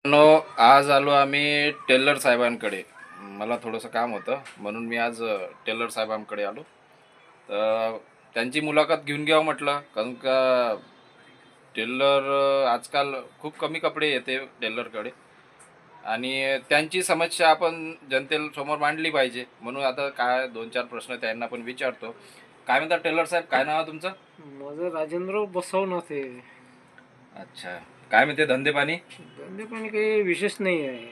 No आज आलो आम्ही टेलर साहेबांकडे. मला थोडंसं काम होतं म्हणून मी आज टेलर साहेबांकडे आलो. तर त्यांची मुलाखत घेऊन घ्यावं म्हटलं, कारण का टेलर आजकाल खूप कमी कपडे येते टेलरकडे आणि त्यांची समस्या आपण जनतेसमोर मांडली पाहिजे. म्हणून आता काय 2-4 प्रश्न त्यांना पण विचारतो. काय म्हणता टेलर साहेब, काय नाव आहे तुमचं? माझं राजेंद्र बसवनाथ आहे. अच्छा, काय म्हणते धंदे पाणी? धंदे पण काही विशेष नाही आहे.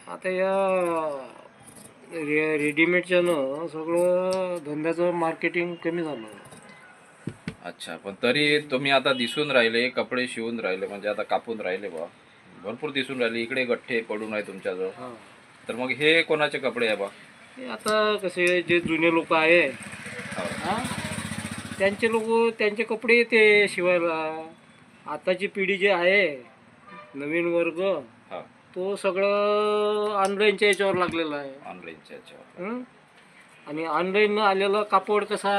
आता या रेडीमेडच्यानं सगळं धंद्याचं मार्केटिंग कमी झालं. अच्छा, पण तरी तुम्ही आता दिसून राहिले, कपडे शिवून राहिले, म्हणजे आता कापून राहिले बा, भरपूर दिसून राहिले. इकडे गठ्ठे पडून आहे तुमच्याजवळ. हां, तर मग हे कोणाचे कपडे आहे बा? हे आता कसे जे जुने लोक आहे हो. हां, त्यांचे लोक त्यांचे कपडे येते शिवायला. आताची पिढी जी आहे, नवीन वर्ग, हा, तो सगळं ऑनलाईनच्या याच्यावर लागलेला आहे. ऑनलाईनच्या याच्यावर. हं? आणि ऑनलाईन आलेला कापड कसा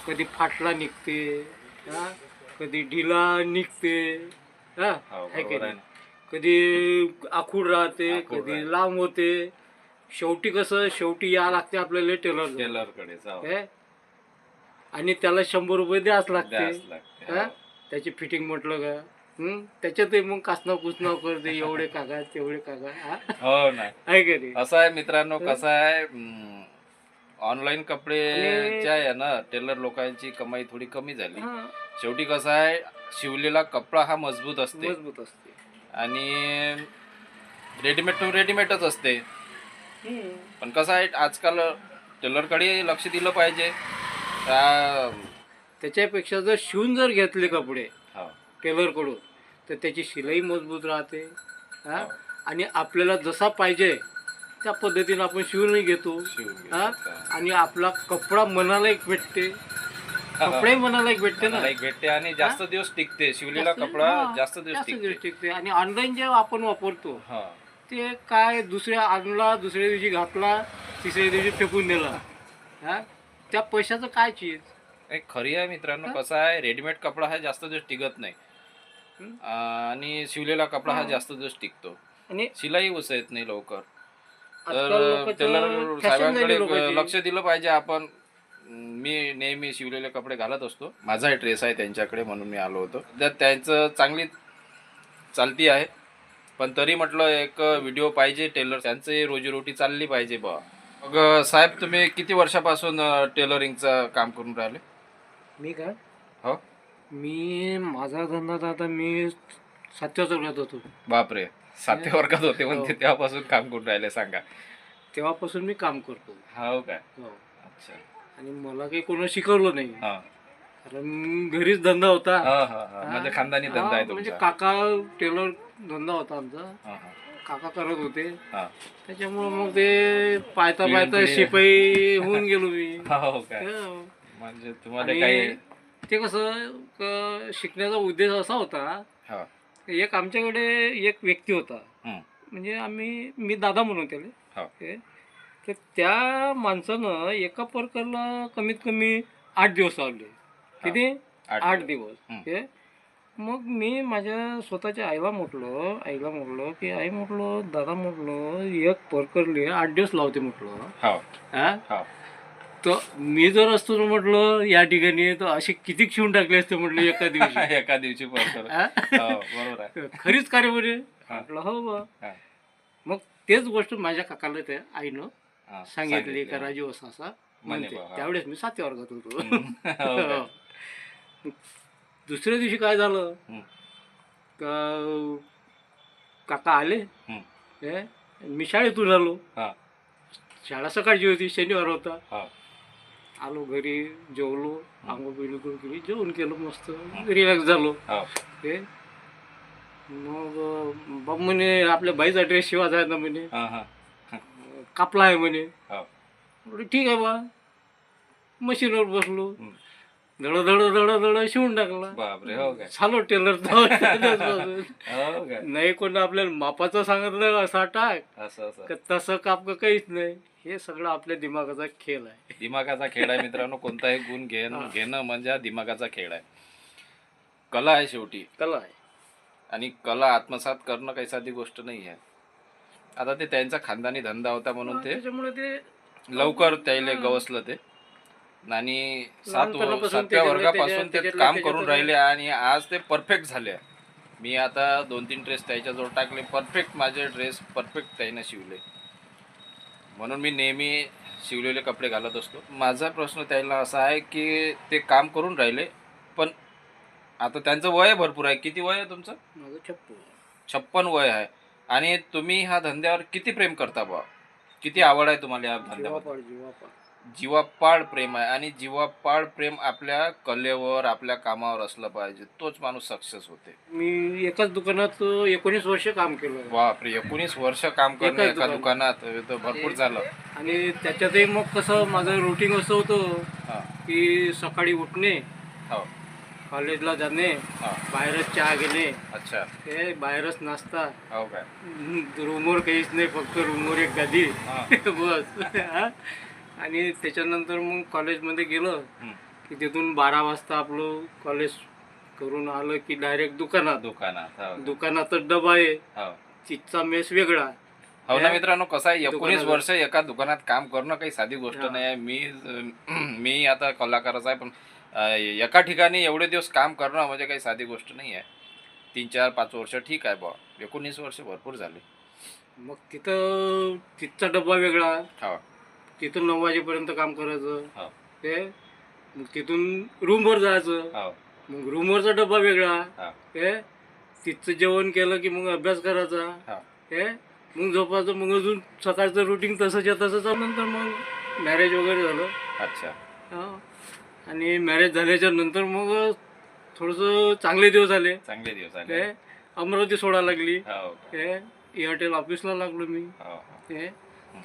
कधी फाटला निघते, हा, कधी ढिला निघते, हा, हो, है की बरोबर आहे नाही? ना. कधी आखूड राहते, आखूड कधी राहते. लांब होते. शेवटी या लागते आपल्याला टेलर टेलरकडे जाऊ आणि त्याला 100 रुपये द्याच लागते. द्यास लागते. हा? हो. त्याची फिटिंग म्हटलं का त्याच्यातही मग कासनाव कुसनाव करते, एवढे कागा तेवढे कागा, हा, हो ना. आहे का नाही? असं आहे मित्रांनो, कसं आहे, ऑनलाईन आणि कपडेच्या आहे ना, टेलर लोकांची कमाई थोडी कमी झाली. हा, शेवटी कसं आहे, शिवलेला कपडा हा मजबूत असते मजबूत असते. आणि रेडीमेड टू रेडीमेडच असते. हम्म. पण कसं आहे, आजकाल टेलरकडे लक्ष दिलं पाहिजे. त्या त्याच्यापेक्षा जर शिवून जर घेतले कपडे हो, टेलरकडून, तर त्याची शिलाई मजबूत राहते. हा, हो. आणि आपल्याला जसा पाहिजे त्या पद्धतीनं आपण शिवूनही घेतो. शिवून घेतो. हा, आणि आपला कपडा मनाला एक भेटते, कपडाही मनाला एक भेटते ना. मला एक भेटते आणि जास्त दिवस टिकते. शिवलेला कपडा हा, जास्त दिवस जास्त टिकते. टिकते. आणि ऑनलाईन जे आपण वापरतो हा, ते काय, आणला, दुसऱ्या दिवशी घातला, तिसऱ्या दिवशी फेकून दिला. हा, त्या पैशाचं काय चीज? एक खरी आहे मित्रांनो. कसं आहे, रेडीमेड कपडा हा जास्त दिवस टिकत नाही हं? आणि शिवलेला कपडा हा हा. जास्त दिवस टिकतो. आणि शिलाई उसळत नाही लवकर. आजकाल तर टेलर लोकांचं फॅशन साहेबांकडे झाली लोकांची. लक्ष दिलं पाहिजे आपण. मी नेहमी शिवलेले कपडे घालत असतो. माझाही ड्रेस आहे त्यांच्याकडे, म्हणून मी आलो होतो. तर त्यांचं चांगली चालती आहे, पण तरी म्हटलं एक व्हिडिओ पाहिजे टेलर, त्यांची रोजीरोटी चालली पाहिजे बा. मग साहेब, तुम्ही किती वर्षापासून टेलरिंगचं काम करून राहिले? मी का हो. मी माझा धंदा तर आता मी 7व्या वर्गात होतो बापरे, 7व्या वर्गात होते म्हणते हो. तेव्हापासून काम करून राहिले, सांगा. तेव्हापासून मी काम करतो. हो काय? हो. अच्छा. आणि मला काही कोणी शिकवलं नाही, हा, कारण घरीच धंदा होता. हा, हा, हा. म्हणजे खानदानी धंदा आहे म्हणजे तुमचा. काका टेलर धंदा होता आमचा. हा, हा, काका करत होते, हा. त्याच्यामुळं मग ते पायता पिढी- पायता पिढी. शिपाई होऊन गेलो मी. हो काय? हो. म्हणजे तुम्हाला आणि काही. ते कसं शिकण्याचा उद्देश असा होता, हा. एक आमच्याकडे एक व्यक्ती होता, हं. म्हणजे मी दादा म्हणून त्याला. हो. हे, तर त्या माणसानं एका प्रकारला कमीत कमी 8 दिवस लावले. किती? 8 दिवस. हं. हे, मग मी माझ्या स्वतःच्या आईला म्हटलं की आई, म्हटलं दादा, म्हटलं एक प्रकारले 8 दिवस लावते म्हटलं. हो. हा, हो. तर मी जर असतो ना म्हटलं या ठिकाणी, तर असे किती शिवून टाकले असते म्हटलं एका दिवशी. एका दिवशी पडतो. हा? हो, बरोबर आहे. खरीच कार्य म्हणे. हा. म्हटलं हो बा. हा. मग तेच गोष्ट माझ्या काकाला त्या आईनं हा, सांगितली का राजू असा असा म्हणे म्हणते. बा, हा. त्यावेळेस मी 7व्या वर्गात होतो. हो काय? मग दुसऱ्या दिवशी काय झालं, हं. का काका आले. हं. हे, मी शाळेतून आलो. हा, शाळा सकाळची होती, शनिवार होता. हा. आलो घरी, जेवलो, आंघोळ बिंघोळ करून केली, जेवण केलं, मस्त रिलॅक्स झालो. हो. हे, मग बाबा म्हणे आपल्या बाईचा ड्रेस शिवायचा आहे ना म्हणे, हा, हा. कापला आहे म्हणे. हो. म्हटलं ठीक आहे बा. मशीनवर बसलो, हं. धड धड धड धड शिवून टाकला. बापरे, हो काय? झालो टेलर. हो काय? नाही कोण आपल्याला मापाचं सांगितलं असा टाक, असं असं का तसं काप का काहीच नाही. हे सगळं आपल्या दिमागाचा खेळ आहे. दिमागाचा खेळ आहे मित्रांनो. कोणताही गुण घेणं म्हणजे हा दिमागाचा खेळ आहे. कला आहे शेवटी. कला आहे. आणि कला आत्मसात करणं काही साधी गोष्ट नाही आहे. आता ते त्यांचा खानदानी धंदा होता म्हणून ते त्याच्यामुळे ते लवकर त्याला गवसलं ते. आणि लहानपणापासून 7व्या त्याच्यातलं- वर्गापासून ते त्याच्यातलं- काम त्याच्यात- करून राहिले आणि आज ते परफेक्ट झाले. मी आता 2-3 ड्रेस त्याच्याजवळ टाकले, परफेक्ट माझे ड्रेस परफेक्ट त्यानं शिवले. म्हणून मी नेहमी शिवलेले कपडे घालत असतो. माझा प्रश्न त्याला असा आहे की ते काम करून राहिले, पण आता त्यांचं वय भरपूर आहे. किती वय आहे तुमचं? माझं 56 वय आहे. आणि तुम्ही ह्या धंद्यावर किती प्रेम करता बा? किती आवड आहे तुम्हाला या धंद्याबद्दल? जीवापाड जीवापाड प्रेम आहे. आणि जीवापाड प्रेम आपल्या कलेवर, आपल्या कामावर असलं पाहिजे, तोच माणूस सक्सेस होते. मी एकाच दुकानात 19 वर्ष काम केलं बापरे, 19 वर्ष काम करणं एकाच एका दुकानात हे तर भरपूर झालं. आणि त्याच्यातही मग कसं माझं रुटीन असं होतं हा. की सकाळी उठणे, हो. कॉलेजला जाणे, हा. बाहेरच चहा घेणे, अच्छा. हे बाहेरच नाश्ता, हो काय? रूमवर काहीच नाही, फक्त रूमवर एक गादी हा. बस. हा. आणि त्याच्यानंतर मग कॉलेजमध्ये गेलं हम्म. की तिथून 12 वाजता आपलं कॉलेज करून आलं की डायरेक्ट दुकानात हो. दुकानातच डबा आहे, हो. चिच्चा मेस वेगळा. हो ना मित्रांनो, कसं आहे 19 दुकानात- वर्ष एका दुकानात काम करणं काही साधी गोष्ट हा. नाही आहे. मी आता कलाकारच आहे, पण एका ठिकाणी एवढे दिवस काम करणं म्हणजे काही साधी गोष्ट नाही आहे. 3-4-5 वर्ष ठीक आहे बा, 19 वर्ष भरपूर झाले. मग तिथं तिथचा डब्बा वेगळा, हो. तिथून 9 वाजेपर्यंत काम करायचं. हो. ते मग तिथून रूमवर जायचं, हो. मग रूमवरचा डब्बा वेगळा. हो. हे तिथचं जेवण केलं की मग अभ्यास करायचा. हो. हे मग झोपायचं, मग अजून सकाळचं रुटीन तसंच्या तसंच. नंतर मग मॅरेज वगैरे झालं. अच्छा. हा. आणि मॅरेज झाल्याच्या नंतर मग थोडंसं चांगले दिवस आले. चांगले दिवस हे आले. अमरावती सोडायला लागली. हो. हे एअरटेल ऑफिसला लागलो मी. हो. हे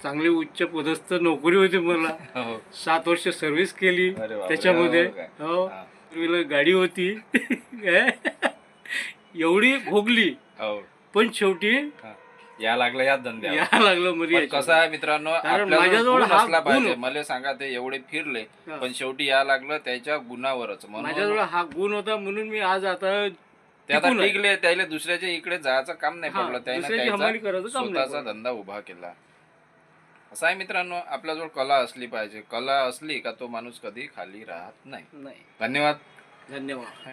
चांगली उच्च पदस्थ नोकरी होती मला. हो. 7 वर्ष सर्व्हिस केली अरे बापरे. त्याच्यामध्ये. हो काय? हो. हा. टू-व्हीलर गाडी होती. एवढी भोगली, हो. पण शेवटी हा. या लागलं या धंद्यावर. या लागलं मध्ये. पण कसं आहे मित्रांनो, कारण आपल्याजवळ माझ्याजवळ गुण हा असला पाहिजे. गुण- मला सांगा, ते एवढे फिरले हा. पण शेवटी या लागलं त्याच्या गुणावरच. म्हणून माझ्याजवळ हा गुण होता, म्हणून मी आज आता ते आता टिकून आहे. टिकले. त्याला दुसऱ्याच्या इकडे जायचं काम नाही हा, पडलं. त्याने दुसऱ्याची हमाली करायचं त्याचा काम नाही स्वतःचा पडलं. धंदा उभा केला. असं आहे मित्रांनो, आपल्याजवळ कला असली पाहिजे. कला असली का तो माणूस कधी खाली राहत नाही. नाही. धन्यवाद. धन्यवाद.